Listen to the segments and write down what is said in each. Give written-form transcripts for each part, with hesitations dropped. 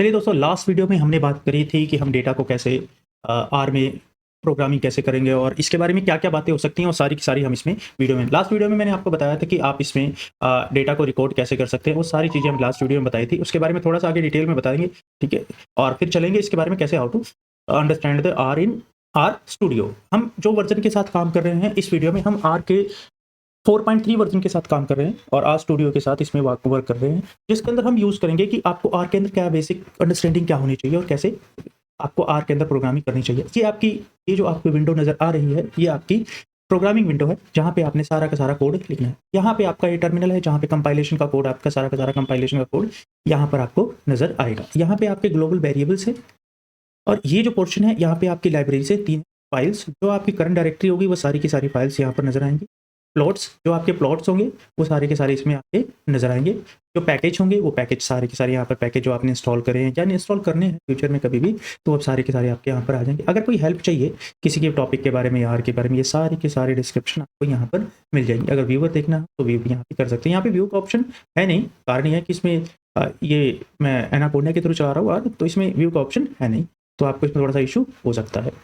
चलिए दोस्तों, last video में हमने बात करी थी कि हम डेटा को कैसे आर में प्रोग्रामिंग कैसे करेंगे और इसके बारे में क्या-क्या बातें हो सकती हैं और सारी की सारी हम इसमें वीडियो में लास्ट वीडियो में मैंने आपको बताया था कि आप इसमें डेटा को रिकॉर्ड कैसे कर सकते हैं, वो सारी चीज़ें हम लास्ट वीडियो में बताई थी। उसके बारे में थोड़ा-सा आगे डिटेल में बताएँगे, ठीक है? और फिर चलेंगे इसके बारे में कैसे how to understand the R in R studio. हम जो वर्ज़न के साथ काम कर रहे हैं, इस वीडियो में हम आर के 4.3 वर्ज़न के साथ काम कर रहे हैं और आर स्टूडियो के साथ इसमें वर्क कर रहे हैं, जिसके अंदर हम यूज़ करेंगे कि आपको आर के अंदर क्या बेसिक अंडरस्टैंडिंग क्या होनी चाहिए और कैसे आपको आर के अंदर प्रोग्रामिंग करनी चाहिए। ये जो आपको विंडो नज़र आ रही है, ये आपकी प्रोग्रामिंग विंडो है, जहाँ पे आपने सारा का सारा कोड लिखना है। यहाँ पे आपका ये टर्मिनल है, जहाँ पे कंपाइलेशन का कोड आपका सारा का सारा कंपाइलेशन का कोड यहाँ पर आपको नज़र आएगा। यहाँ पे आपके ग्लोबल वेरिएबल्स हैं और ये जो पोर्शन है, यहाँ पे आपकी लाइब्रेरी से 3 फाइल्स, जो आपकी करंट डायरेक्टरी होगी, वो सारी की सारी फाइल्स यहाँ पर नज़र आएँगी। प्लॉट्स, जो आपके प्लॉट्स होंगे, वो सारे के सारे इसमें आपके नज़र आएँगे। जो पैकेज होंगे, वो पैकेज सारे के सारे यहाँ पर पैकेज जो आपने इंस्टॉल करे हैं या इंस्टॉल करने हैं फ्यूचर में कभी भी, तो अब सारे के सारे आपके यहाँ पर आ जाएँगे। अगर कोई हेल्प चाहिए किसी के टॉपिक के बारे में या आर के बारे में, ये सारे के सारे डिस्क्रिप्शन आपको यहाँ पर मिल जाएंगे। अगर व्यूअर देखना हो तो व्यू भी यहाँ पे कर सकते हैं। यहाँ पे व्यू का ऑप्शन है नहीं, कारण ये है कि इसमें ये मैं एनाकोंडा के थ्रू चला रहा हूँ आर, तो इसमें व्यू का ऑप्शन है नहीं, तो आपको इसमें थोड़ा सा इशू हो सकता है।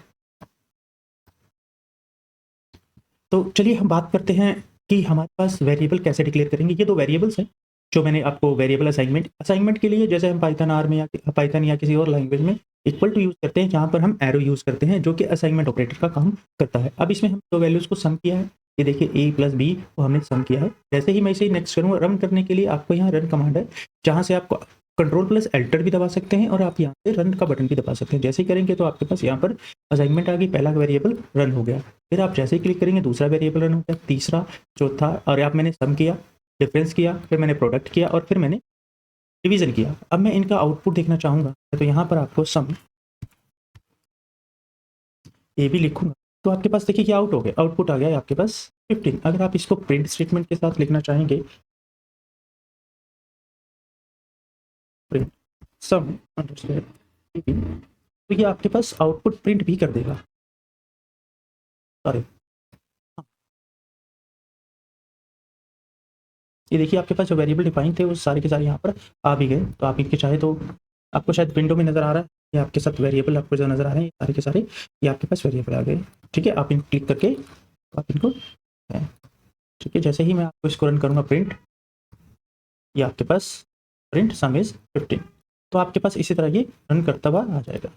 तो चलिए हम बात करते हैं कि हमारे पास वेरिएबल कैसे डिक्लेयर करेंगे। ये 2 वेरिएबल्स हैं जो मैंने आपको वेरिएबल असाइनमेंट के लिए, जैसे हम पाइथन आर में या पाइथन या किसी और लैंग्वेज में इक्वल टू यूज़ करते हैं, जहाँ पर हम एरो यूज़ करते हैं जो कि असाइनमेंट ऑपरेटर का काम करता है। अब इसमें हम 2 वैल्यूज़ को सम किया है, ये देखिए a प्लस b को हमने सम किया है। जैसे ही मैं इसे नेक्स्ट करूँगा, रन करने के लिए आपको यहाँ रन कमांड है, जहाँ से आप कंट्रोल प्लस एल्टर भी दबा सकते हैं और आप यहाँ से रन का बटन भी दबा सकते हैं। जैसे ही करेंगे तो आपके पास यहाँ पर असाइनमेंट आ गई, पहला वेरिएबल रन हो गया। फिर आप जैसे ही क्लिक करेंगे दूसरा वेरिएबल रन हो गया, तीसरा, चौथा, और आप मैंने सम किया, डिफरेंस किया, फिर मैंने प्रोडक्ट किया और फिर मैंने डिवीजन किया। अब मैं इनका आउटपुट देखना चाहूँगा, तो यहाँ पर आपको सम ए भी लिखूँगा, तो आपके पास देखिए क्या आउटपुट आ गया है आपके पास 15। अगर आप इसको प्रिंट स्टेटमेंट के साथ लिखना चाहेंगे, प्रिंट सम अंडरस्कोर, तो ये आपके पास आउटपुट प्रिंट भी कर देगा। सॉरी, ये देखिए आपके पास जो वेरिएबल डिफाइन थे वो सारे के सारे यहाँ पर आ भी गए। तो आप इनके चाहे तो, आपको शायद विंडो में नज़र आ रहा है, ये आपके साथ वेरिएबल आपको जो नज़र आ रहे हैं सारे के सारे, ये आपके पास वेरिएबल आ गए। ठीक है, आप इनको क्लिक करके आप इनको, ठीक है, जैसे ही मैं आपको इसको रन करूँगा प्रिंट, ये आपके पास प्रिंट सम इज 15, तो आपके पास इसी तरह ये रन करता हुआ आ जाएगा।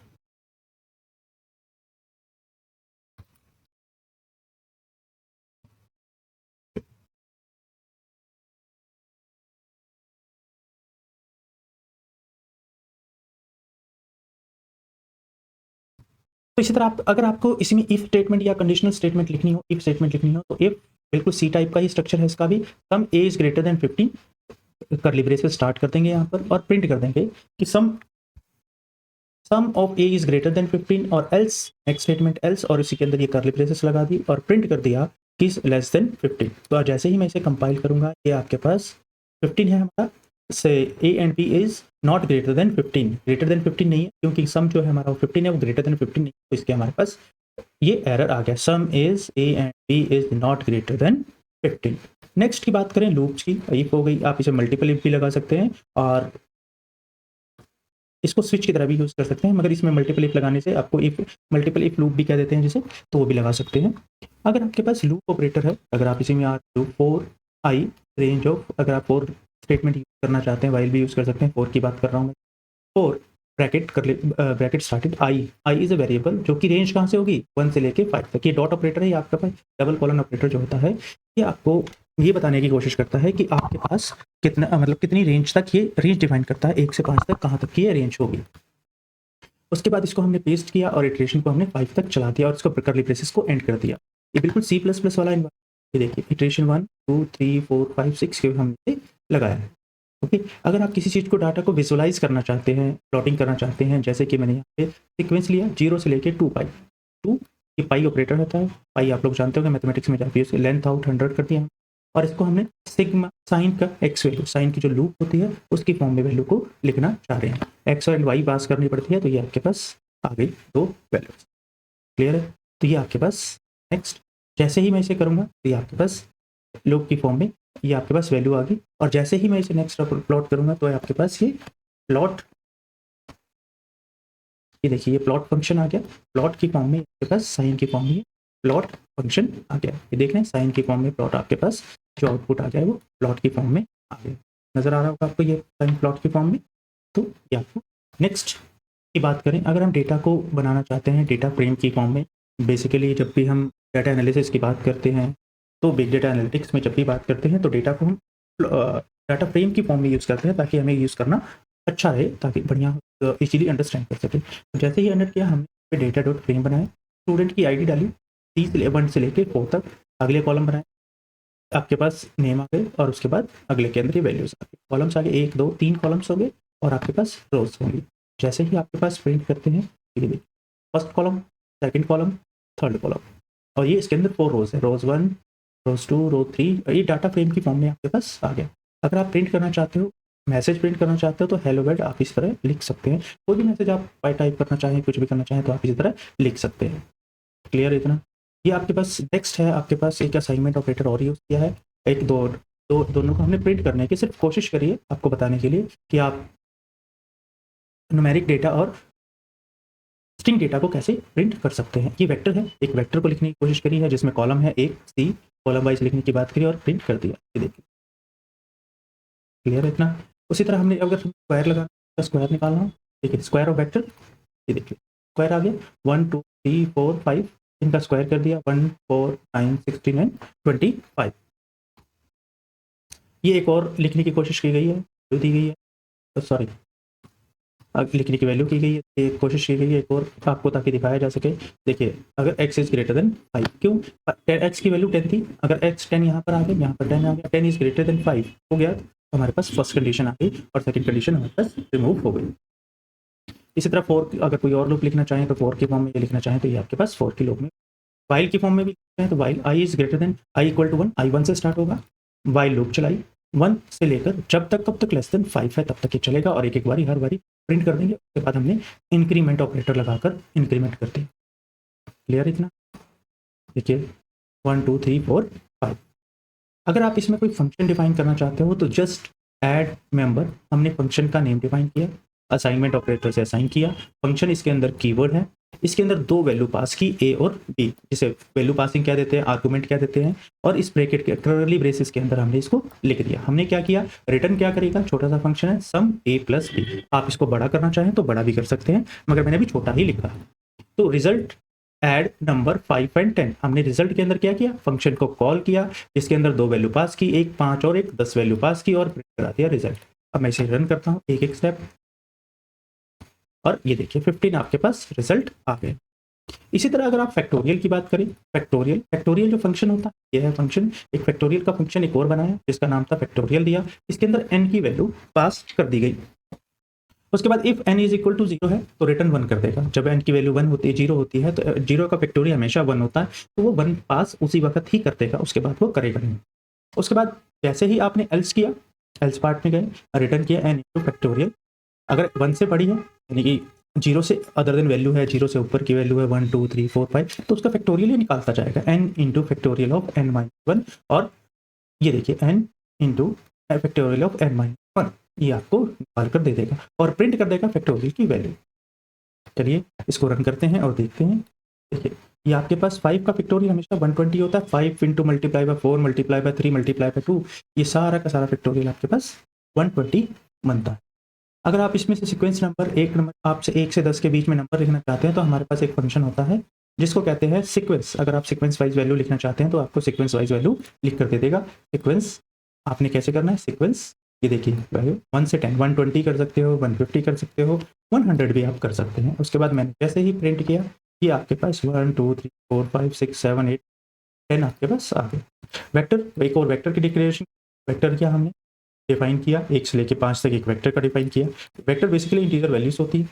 तो इसी तरह आप, अगर आपको इसमें इफ स्टेटमेंट या कंडीशनल स्टेटमेंट लिखनी हो, इफ स्टेटमेंट लिखनी हो, तो इफ बिल्कुल सी टाइप का ही स्ट्रक्चर है इसका भी, सम ए इज ग्रेटर देन 15, करली ब्रेस पे स्टार्ट कर देंगे यहाँ पर और प्रिंट कर देंगे कि sum of A is greater than 15, और एल्स, नेक्स्ट स्टेटमेंट एल्स, और इसी के अंदर ये करली ब्रेसेस लगा दी और प्रिंट कर दिया कि लेस देन 15। तो जैसे ही मैं इसे कंपाइल करूंगा, ये आपके पास 15 है हमारा, से A and B is not greater than 15, greater than 15 नहीं है, क्योंकि सम जो है हमारा वो 15 है, वो ग्रेटर देन 15 नहीं, तो इसके हमारे पास ये एरर आ गया, sum is A and B is not greater than 15। Next की बात करें लूप्स की, इफ हो गई, आप इसे मल्टीपल इफ भी लगा सकते हैं और इसको स्विच की तरह भी यूज़ कर सकते हैं, मगर इसमें मल्टीपल इफ लगाने से आपको इफ, मल्टीपल इफ लूप भी कह देते हैं जिसे, तो वो भी लगा सकते हैं। अगर आपके पास लूप ऑपरेटर है, अगर आप इसी में लूप 4 आई रेंज ऑफ, अगर आप 4 स्टेटमेंट यूज़ करना चाहते हैं, वाइल भी यूज़ कर सकते हैं, 4 की बात कर रहा हूँ मैं। 4 ब्रैकेट कर ले, bracket started I is a variable जो कि रेंज कहाँ से होगी, 1 से लेके 5 तक। ये डॉट ऑपरेटर है, ये आपका पास डबल कॉलन ऑपरेटर जो होता है, ये आपको ये बताने की कोशिश करता है कि आपके पास कितना, मतलब कितनी रेंज तक, ये रेंज डिफाइन करता है 1 से 5 तक, कहाँ तक की ये रेंज होगी। उसके बाद इसको हमने पेस्ट किया और इटरेशन को हमने 5 तक चला दिया और इसको करली ब्रेसेस को एंड कर दिया। ये बिल्कुल C++ वाला ये देखिए, इटरेशन 1 2 3 4 5 6 के हमने लगाया है। ओके, अगर आप किसी चीज़ को, डाटा को विजुअलाइज करना चाहते हैं, प्लॉटिंग करना चाहते हैं, जैसे कि मैंने यहाँ पे सीक्वेंस लिया 0 से लेके 2 पाई, 2 ये पाई ऑपरेटर होता है, पाई आप लोग जानते होंगे मैथमेटिक्स में जाती है, उसकी लेंथ आउट 100 कर दिया और इसको हमने सिग्मा साइन का एक्स वैल्यू, साइन की जो लूप होती है उसकी फॉर्म में वैल्यू को लिखना चाह रहे हैं, एक्स एंड वाई पास करनी पड़ती है, तो ये आपके पास आ गई 2 वैल्यू। क्लियर है, तो ये आपके पास नेक्स्ट, जैसे ही मैं इसे करूँगा तो ये आपके पास लूप की फॉर्म में ये आपके पास वैल्यू आ गई, और जैसे ही मैं इसे नेक्स्ट प्लॉट करूँगा तो आपके पास ये प्लॉट ये देखिए ये प्लॉट फंक्शन आ गया, प्लॉट की फॉर्म में आपके पास साइन की फॉर्म में प्लॉट फंक्शन आ गया। ये देख रहे हैं साइन की फॉर्म में प्लॉट आपके पास जो आउटपुट आ गया है वो प्लॉट की फॉर्म में आ गया। नजर आ रहा होगा आपको ये साइन प्लॉट की फॉर्म में। तो ये आपको नेक्स्ट की बात करें, अगर हम डेटा को बनाना चाहते हैं डेटा फ्रेम की फॉर्म में, बेसिकली जब भी हम डाटा एनालिसिस की बात करते हैं तो बिग डेटा एनालिटिक्स में जब भी बात करते हैं तो डेटा को हम डाटा फ्रेम की फॉर्म में यूज़ करते हैं ताकि हमें यूज़ करना अच्छा रहे, ताकि बढ़िया इजीली अंडरस्टैंड कर सके। तो जैसे ही अंडर किया हमने डेटा डॉट फ्रेम बनाया, स्टूडेंट की आईडी डाली 1 से लेके 4 तक, अगले कॉलम बनाए, आपके पास नेम आ गए और उसके बाद अगले के अंदर ये वैल्यूज आ गए, कॉलम्स आ गए 1 2 3 कॉलम्स हो गए और आपके पास रोज होंगी। जैसे ही आपके पास प्रिंट करते हैं first column, second column, third column, और ये इसके अंदर 4 रोज है, रोज 1 रोज 2 रोज 3, ये डाटा फ्रेम की फॉर्म में आपके पास आ गया। अगर आप प्रिंट करना चाहते हो, मैसेज प्रिंट करना चाहते हो तो हेलो वर्ल्ड आप इस तरह लिख सकते हैं। कोई भी मैसेज आप टाइप करना चाहें, कुछ भी करना चाहें तो आप इसी तरह लिख सकते हैं। क्लियर इतना? ये आपके पास नेक्स्ट है, आपके पास एक असाइनमेंट ऑपरेटर और यूज़ किया है, एक दोनों को हमने प्रिंट करने की सिर्फ कोशिश करी है आपको बताने के लिए कि आप न्यूमेरिक डेटा और स्ट्रिंग डेटा को कैसे प्रिंट कर सकते हैं। ये वेक्टर है, एक वेक्टर को लिखने की कोशिश करी है जिसमें कॉलम है एक सी, कॉलम वाइज लिखने की बात करी और प्रिंट कर दिया। ये देखिए क्लियर है इतना? उसी तरह हमने अगर स्क्वायर लगाना तो स्क्वायर निकालना, देखिए स्क्वायर ऑफ वेक्टर, ये देखिए स्क्वायर आ गया 1 2 3 4 5, इनका स्क्वायर कर दिया 1 4 9 16 25। ये एक और लिखने की कोशिश की गई है, जो दी गई है, सॉरी लिखने की वैल्यू की गई है, एक कोशिश की गई है एक और आपको ताकि दिखाया जा सके। देखिए अगर x इज ग्रेटर देन 5, क्यों x की वैल्यू 10 थी, अगर x 10 यहाँ पर आ गया, यहाँ पर 10 आ गया, 10 इज ग्रेटर देन 5 हो गया तो हमारे पास फर्स्ट कंडीशन आ गई और सेकंड कंडीशन हमारे पास रिमूव हो गई। इसी तरह 4 अगर कोई और लूप लिखना चाहें तो 4 की फॉर्म में ये लिखना चाहें तो ये आपके पास 4 की लूप में, वाइल की फॉर्म में भी लिखते हैं तो while i is greater than i equal to 1, i 1 से स्टार्ट होगा, वाइल लूप चलाई 1 से लेकर जब तक कब तक लेस देन 5 है तब तक ये चलेगा और एक एक बारी हर बारी प्रिंट कर देंगे। उसके बाद हमने इंक्रीमेंट ऑपरेटर लगाकर इंक्रीमेंट कर दी। क्लियर इतना? देखिए 1 2 3 4 5। अगर आप इसमें कोई फंक्शन डिफाइन करना चाहते हो तो जस्ट ऐड मेंबर, हमने फंक्शन का नेम डिफाइन किया, असाइनमेंट ऑपरेटर से असाइन किया, फंक्शन इसके अंदर कीवर्ड है, इसके अंदर 2 वैल्यू पास की a और b, जिसे वैल्यू पासिंग क्या देते हैं, आर्गुमेंट क्या देते हैं, और इस ब्रैकेट के कर्ली ब्रेसेस के अंदर हमने इसको लिख दिया। हमने क्या किया, रिटर्न क्या करेगा, छोटा सा फंक्शन है सम a प्लस b, आप इसको बड़ा करना चाहें तो बड़ा भी कर सकते हैं मगर मैंने अभी छोटा ही लिखा। तो रिजल्ट ऐड नंबर 5 एंड 10, हमने रिजल्ट के अंदर क्या किया, फंक्शन को कॉल किया जिसके अंदर 2 वैल्यू पास की, एक 5 और एक 10 वैल्यू पास की और प्रिंट करा दिया रिजल्ट। अब मैं इसे रन करता हूँ एक एक स्टेप और ये देखिए 15 आपके पास रिजल्ट आ गए। इसी तरह अगर आप फैक्टोरियल की बात करें, फैक्टोरियल जो फंक्शन होता है यह है फंक्शन, एक फैक्टोरियल का फंक्शन एक और बनाया जिसका नाम था फैक्टोरियल दिया, इसके अंदर n की वैल्यू पास कर दी गई। उसके बाद if n is equal to 0 है तो रिटर्न 1 कर देगा, जब n की वैल्यू 1 होती है 0 होती है तो 0 का फैक्टोरियल हमेशा 1 होता है तो वो 1 पास उसी वक्त ही कर देगा, उसके बाद वो करेगा नहीं। उसके बाद जैसे ही आपने एल्स किया, एल्स पार्ट में गए, रिटर्न किया n इंटू फैक्टोरियल, अगर 1 से बड़ी है यानी कि 0 से अदर देन वैल्यू है, 0 से ऊपर की वैल्यू है 1 2 3 4 5 तो उसका फैक्टोरियल ही निकालता जाएगा n into factorial of n minus 1, और ये देखिए n into factorial of n minus 1, ये आपको निकाल कर दे देगा और प्रिंट कर देगा फैक्टोरियल की वैल्यू। चलिए इसको रन करते हैं और देखते हैं। देखिए ये आपके पास 5 का फैक्टोरियल हमेशा 120 होता है, 5 into multiply by 4 multiply by 3 multiply by 2, ये सारा का सारा फैक्टोरियल आपके पास 120 बनता है। अगर आप इसमें से सीक्वेंस नंबर एक नंबर आपसे 1 से 10 के बीच में नंबर लिखना चाहते हैं तो हमारे पास एक फंक्शन होता है जिसको कहते हैं सीक्वेंस। अगर आप सीक्वेंस वाइज वैल्यू लिखना चाहते हैं तो आपको सीक्वेंस वाइज वैल्यू लिख कर दे देगा। सीक्वेंस आपने कैसे करना है, सीक्वेंस ये देखिए वैल्यू 1 से 10, 120 कर सकते हो, 150 कर सकते हो, 100 भी आप कर सकते हैं। उसके बाद मैंने जैसे ही प्रिंट किया ये आपके पास 1 2 3 4 5 6 7 8 10 आपके पास आ गए। वेक्टर, एक और वेक्टर की डिक्लेरेशन, वेक्टर क्या हमने डिफाइन किया, 1 से लेकर 5 तक एक वेक्टर का डिफाइन किया। वेक्टर बेसिकली इंटीजर वैल्यूज होती है,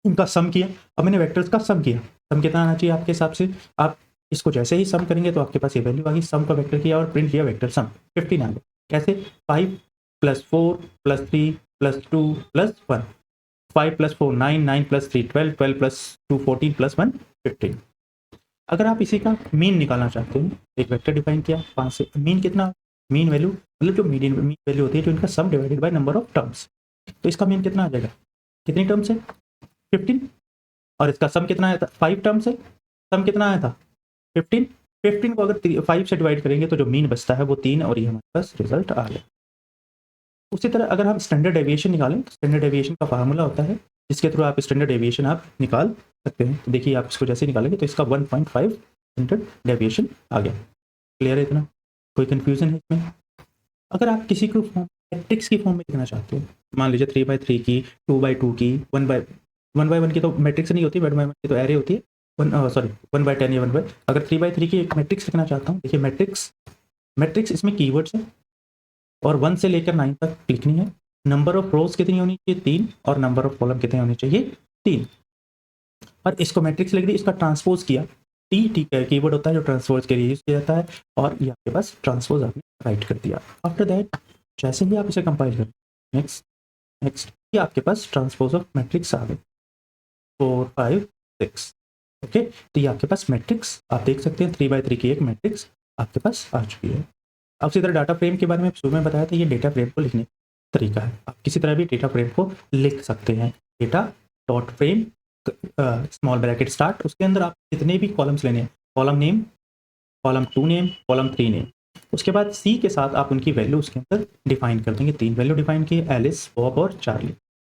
उनका सम किया। अब मैंने वेक्टर्स का सम किया, सम कितना आना चाहिए आपके हिसाब से, आप इसको जैसे ही सम करेंगे तो आपके पास ये वैल्यू आ गई, सम का वेक्टर किया और प्रिंट किया वेक्टर सम 15 आ गया। कैसे, 5 + 4 + 3 + 2 + 1, 5 + 4 9, 9 + 3 12, 12 + 2 14 + 1 15। अगर आप इसी का मीन निकालना चाहते हैं, एक वेक्टर डिफाइन किया 5 से, मीन कितना, मीन वैल्यू मतलब जो मीन वैल्यू होती है जो इनका सम divided by number of terms, तो इसका मीन कितना आ जाएगा, कितनी टर्म्स है 15, और इसका सम कितना आया था, 5 टर्म्स है, सम कितना आया था 15। 15 को अगर 5 से डिवाइड करेंगे तो जो मीन बचता है वो 3, और ये हमारे पास रिजल्ट आ गया। उसी तरह अगर हम स्टैंडर्ड डेविएशन निकालें तो स्टैंडर्ड डेविएशन का फार्मूला होता है जिसके थ्रू आप स्टैंडर्ड डेविएशन आप निकाल सकते हैं। तो देखिए आप इसको जैसे निकालेंगे तो इसका 1.5 स्टैंडर्ड डेविएशन आ गया। क्लियर है इतना, कोई कंफ्यूजन है इसमें? अगर आप किसी को मैट्रिक्स की फॉर्म में लिखना चाहते हो, मान लीजिए 3/3 की, 2/2 की, 1/1 की तो मैट्रिक्स नहीं होती, 1/1 की तो एरे होती है, 1/10 या 1 अगर 3/3 की एक मैट्रिक्स लिखना चाहता हूँ, देखिए मैट्रिक्स इसमें कीवर्ड्स है और 1 से लेकर 9 तक लिखनी है। नंबर ऑफ रोज कितनी होनी चाहिए 3, और नंबर ऑफ कॉलम कितने होने चाहिए 3। और इसको मैट्रिक्स लिख दी, इसका ट्रांसपोज किया, टी ठीक है कीवर्ड होता है जो ट्रांसपोज के लिए यूज किया जाता है, और ये आपके पास ट्रांसपोज आपने राइट कर दिया। आफ्टर दैट जैसे ही आप इसे कंपाइल करें, नेक्स्ट नेक्स्ट, ये आपके पास ट्रांसपोज ऑफ मैट्रिक्स आ गए 4 5 6। ओके, तो ये आपके पास मैट्रिक्स आप देख सकते हैं 3/3 की एक मैट्रिक्स आपके पास आ चुकी है। अब इसी तरह डाटा फ्रेम के बारे में शुरू में बताया था, ये डेटा फ्रेम को लिखने का तरीका है। आप किसी तरह भी डेटा फ्रेम को लिख सकते हैं। Data dot frame small bracket start, उसके अंदर आप जितने भी कॉलम्स लेने हैं, column name, column 2 name, column 3 name, उसके बाद सी के साथ आप उनकी वैल्यू उसके अंदर डिफाइन कर देंगे। 3 वैल्यू डिफाइन की, एलिस, बॉब और चार्ली।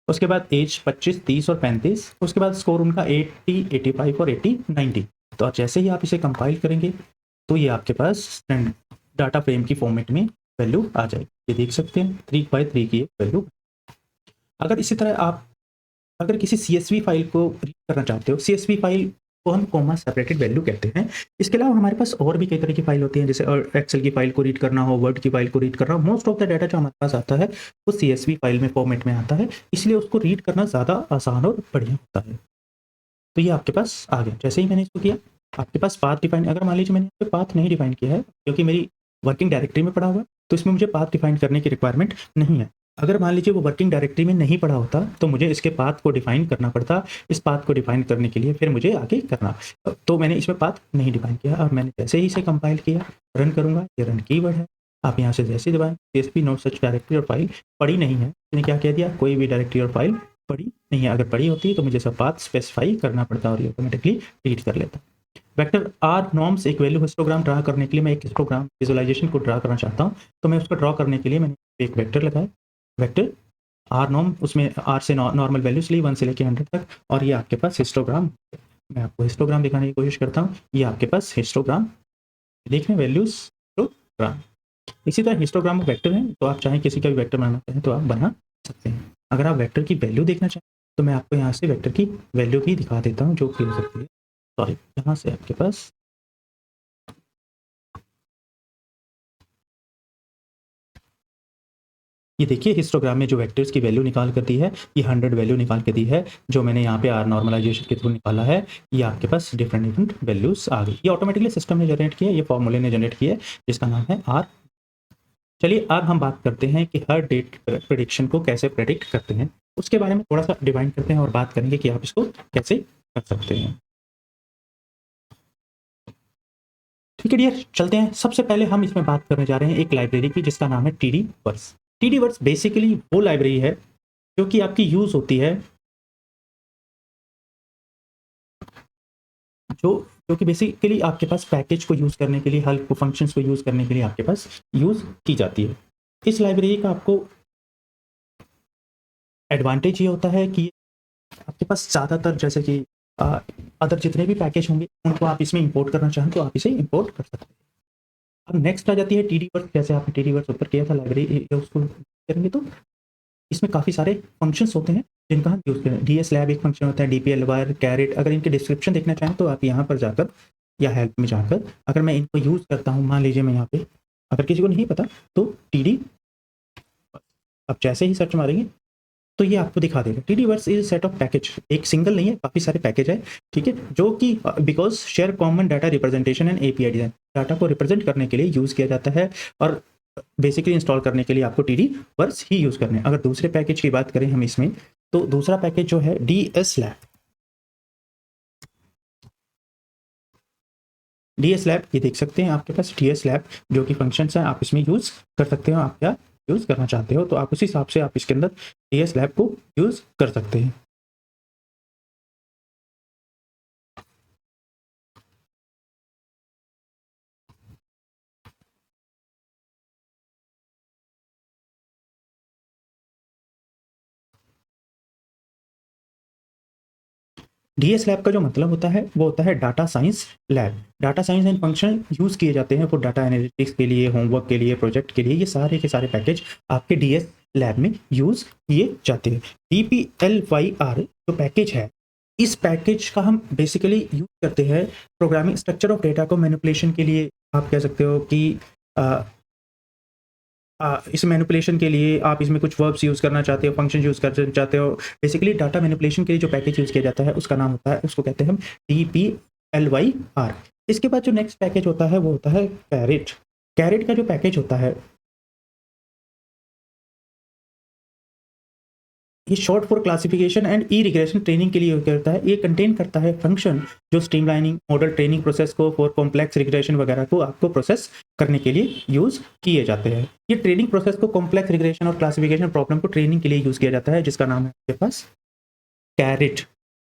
उसके बाद एज 25 30 और 35, उसके बाद स्कोर उनका 80 85 और 80 90। तो जैसे ही आप इसे कंपाइल करेंगे तो ये आपके पास डाटा फ्रेम की फॉर्मेट में वैल्यू आ जाएगी। ये देख सकते हैं 3/3 की एक वैल्यू। अगर इसी तरह आप अगर किसी CSV फाइल को रीड करना चाहते हो, CSV फाइल को हम कॉमा सेपरेटेड वैल्यू कहते हैं। इसके अलावा हमारे पास और भी कई तरह की फाइल होती हैं, जैसे एक्सेल की फाइल को रीड करना हो, वर्ड की फाइल को रीड करना हो। मोस्ट ऑफ द डाटा जो हमारे पास आता है वो CSV फाइल में फॉर्मेट में आता है, इसलिए उसको रीड करना ज़्यादा आसान और बढ़िया होता है। तो ये आपके पास आ गया। जैसे ही मैंने इसको किया, आपके पास पाथ डिफाइन, अगर मान लीजिए मैंने यहाँ पे पाथ नहीं डिफाइन किया है क्योंकि मेरी वर्किंग डायरेक्टरी में पड़ा हुआ है, तो इसमें मुझे पाथ डिफाइन करने की रिक्वायरमेंट नहीं है। अगर मान लीजिए वो वर्किंग डायरेक्टरी में नहीं पड़ा होता तो मुझे इसके पाथ को डिफाइन करना पड़ता। इस पाथ को डिफाइन करने के लिए फिर मुझे आगे करना, तो मैंने इसमें पाथ नहीं डिफाइन किया। और मैंने जैसे ही इसे कंपाइल किया, रन करूंगा, ये रन कीवर्ड है। आप यहाँ से जैसे दबाएं, CSV नोट सच डायरेक्टरी और फाइल पड़ी नहीं है, मैंने क्या कह दिया, कोई भी डायरेक्टरी और फाइल पड़ी नहीं है। अगर पड़ी होती तो मुझे सब पाथ स्पेसिफाई करना पड़ता और ये ऑटोमेटिकली डिलीट कर लेता। वेक्टर आर नॉर्म्स एक वैल्यू हिस्टोग्राम ड्रा करने के लिए, मैं एक हिस्टोग्राम विजुअलाइजेशन को ड्रा करना चाहता हूँ, तो मैं उसको ड्रा करने के लिए मैंने एक वेक्टर लगाया, वेक्टर आर नॉर्म, उसमें आर से नॉर्मल वैल्यूज ली 1 से लेकर 100 तक, और ये आपके पास हिस्टोग्राम। मैं आपको हिस्टोग्राम दिखाने की कोशिश करता हूँ। ये आपके पास हिस्टोग्राम देखने वैल्यूज हिस्टोग्राम। इसी तरह हिस्टोग्राम वेक्टर है, तो आप चाहें किसी का भी वेक्टर बनाना चाहें तो आप बना सकते हैं। अगर आप वेक्टर की वैल्यू देखना चाहें तो मैं आपको यहाँ से वेक्टर की वैल्यू भी दिखा देता हूँ जो कि हो सकती है। सॉरी, यहाँ से आपके पास ये देखिए हिस्टोग्राम में जो वेक्टर्स की वैल्यू निकाल कर दी है, ये 100 वैल्यू निकाल के दी है, जो मैंने यहाँ पे आर नॉर्मलाइजेशन के थ्रू निकाला है। ये आपके पास डिफरेंट वैल्यूज आ गई। ये ऑटोमेटिकली सिस्टम ने जनरेट किया, ये फॉर्मूले ने जनरेट किया, जिसका नाम है आर। चलिए अब हम बात करते हैं कि हर डेट प्रेडिक्शन को कैसे प्रेडिक्ट करते हैं, उसके बारे में थोड़ा सा डिफाइन करते हैं और बात करेंगे कि आप इसको कैसे कर सकते हैं। ठीक है डियर, चलते हैं। सबसे पहले हम इसमें बात करने जा रहे हैं एक लाइब्रेरी की जिसका नाम है TD verse. TD verse basically वो लाइब्रेरी है जो कि आपकी यूज होती है, जो कि बेसिकली आपके पास पैकेज को यूज करने के लिए, हेल्प फंक्शंस को यूज करने के लिए आपके पास यूज की जाती है। इस लाइब्रेरी का आपको एडवांटेज ये होता है कि आपके पास ज़्यादातर जैसे कि अदर जितने भी पैकेज होंगे उनको आप इसमें इंपोर्ट करना चाहें तो आप इसे इंपोर्ट कर सकते हैं। अब नेक्स्ट आ जाती है TD वर्स। जैसे आपने TD वर्स ऊपर किया था लाइब्रेरी, उसको करेंगे तो इसमें काफ़ी सारे फंक्शंस होते हैं जिनका हम यूज़ करें। DS लैब एक फंक्शन होता है, DPL वायर, कैरेट। अगर इनके डिस्क्रिप्शन देखना चाहें तो आप यहाँ पर जाकर या हेल्प में जाकर, अगर मैं इनको यूज़ करता हूँ, मान लीजिए मैं यहाँ पे, अगर किसी को नहीं पता तो TD, अब जैसे ही सर्च मारेंगे तो ये आपको दिखा देगा। TD verse is set of package, एक सिंगल नहीं है, काफ़ी सारे पैकेज है, ठीक है, जो कि because share common data representation and API design, data को रिप्रेजेंट करने के लिए यूज़ किया जाता है, और बेसिकली इंस्टॉल करने के लिए आपको TD वर्स ही यूज़ करने हैं। अगर दूसरे पैकेज की बात करें हम इसमें, तो दूसरा पैकेज जो है DS लैब। DS लैब ये देख सकते हैं आपके पास DS लैब जो कि फंक्शंस हैं, आप इसमें यूज़ कर सकते हो। आप क्या यूज़ करना चाहते हो तो आप उसी हिसाब से आप इसके अंदर DS लैब को यूज़ कर सकते हैं। डीएस लैब का जो मतलब होता है वो होता है data science lab. Data science and function use किए जाते हैं फॉर डाटा एनालिटिक्स के लिए, होमवर्क के लिए, प्रोजेक्ट के लिए, ये सारे के सारे पैकेज आपके डीएस लैब में यूज़ किए जाते हैं। DPLYR जो पैकेज है, इस पैकेज का हम बेसिकली यूज़ करते हैं प्रोग्रामिंग स्ट्रक्चर ऑफ डेटा को मैनिपुलेशन के लिए। आप कह सकते हो कि इस मैनिपुलेशन के लिए आप इसमें कुछ वर्ब्स यूज़ करना चाहते हो, फंक्शन यूज़ करना चाहते हो। बेसिकली डाटा मैनिपुलेशन के लिए जो पैकेज यूज़ किया जाता है उसका नाम होता है, उसको कहते हैं हम DPLYR। इसके बाद जो नेक्स्ट पैकेज होता है वो होता है कैरेट। कैरेट का जो पैकेज होता है, ये short for classification and E regression training के लिए यूज़ करता है। ये कंटेन करता है फंक्शन जो स्ट्रीमलाइनिंग, मॉडल ट्रेनिंग प्रोसेस को फॉर कॉम्प्लेक्स रिग्रेशन वगैरह को आपको प्रोसेस करने के लिए यूज़ किए जाते हैं। ये ट्रेनिंग प्रोसेस को कॉम्प्लेक्स रिग्रेशन और क्लासिफिकेशन प्रॉब्लम को ट्रेनिंग के लिए यूज़ किया जाता है, जिसका नाम है आपके पास कैरेट।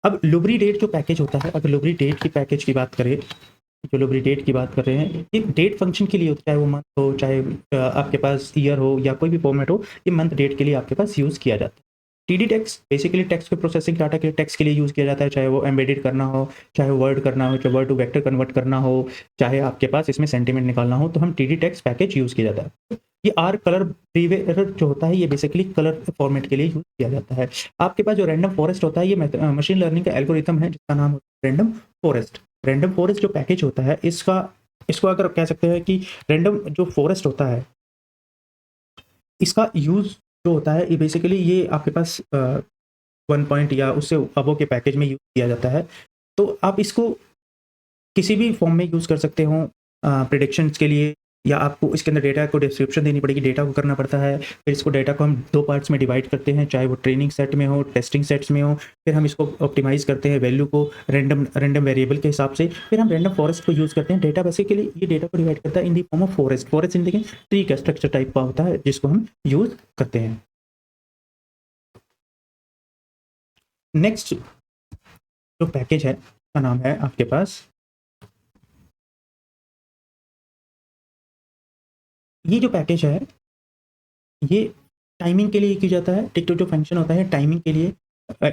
अब लुब्रीडेट जो पैकेज होता है, अगर लुब्रीडेट की पैकेज की बात करें, जो लुब्रीडेट की बात कर रहे हैं, ये डेट फंक्शन के लिए होता है, चाहे वो मंथ हो, चाहे आपके पास ईयर हो या कोई भी फॉर्मेट हो, ये मंथ डेट के लिए आपके पास यूज़ किया जाता है। टीडी टेक्स्ट बेसिकली टेक्स्ट के प्रोसेसिंग डाटा के टेक्स्ट के लिए यूज़ किया जाता है, चाहे वो एम्बेडेड करना हो, चाहे वर्ड करना हो, चाहे वर्ड टू वेक्टर कन्वर्ट करना हो, चाहे आपके पास इसमें सेंटीमेंट निकालना हो, तो हम टीडी टेक्स्ट पैकेज यूज़ किया जाता है। ये आर कलर प्रीवेयर जो होता है, ये बेसिकली कलर फॉर्मेट के लिए यूज़ किया जाता है। आपके पास जो रैंडम फॉरेस्ट होता है, ये मशीन लर्निंग का एल्गोरिथम है जिसका नाम होता है रैंडम फॉरेस्ट। रैंडम फॉरेस्ट जो पैकेज होता है, इसको अगर कह सकते हैं कि रैंडम जो फॉरेस्ट होता है, इसका यूज़ जो होता है, ये बेसिकली ये आपके पास 1 पॉइंट या उससे अबव के पैकेज में यूज़ किया जाता है। तो आप इसको किसी भी फॉर्म में यूज़ कर सकते हो, प्रेडिक्शंस के लिए, या आपको इसके अंदर डेटा को डिस्क्रिप्शन देनी पड़ेगी, डेटा को करना पड़ता है। फिर इसको डेटा को हम 2 पार्ट्स में डिवाइड करते हैं, चाहे वो ट्रेनिंग सेट में हो, टेस्टिंग सेट्स में हो। फिर हम इसको ऑप्टिमाइज़ करते हैं वैल्यू को रैंडम वेरिएबल के हिसाब से। फिर हम रैंडम फॉरेस्ट को यूज़ करते हैं। डेटा बेसिकली ये डेटा को डिवाइड करता है in the form of forest. Forest in the tree का स्ट्रक्चर टाइप का होता है, जिसको हम यूज़ करते हैं। नेक्स्ट जो पैकेज है, उसका नाम है आपके पास, ये जो पैकेज है, ये टाइमिंग के लिए किया जाता है। टिक-टॉक जो फंक्शन होता है टाइमिंग के लिए,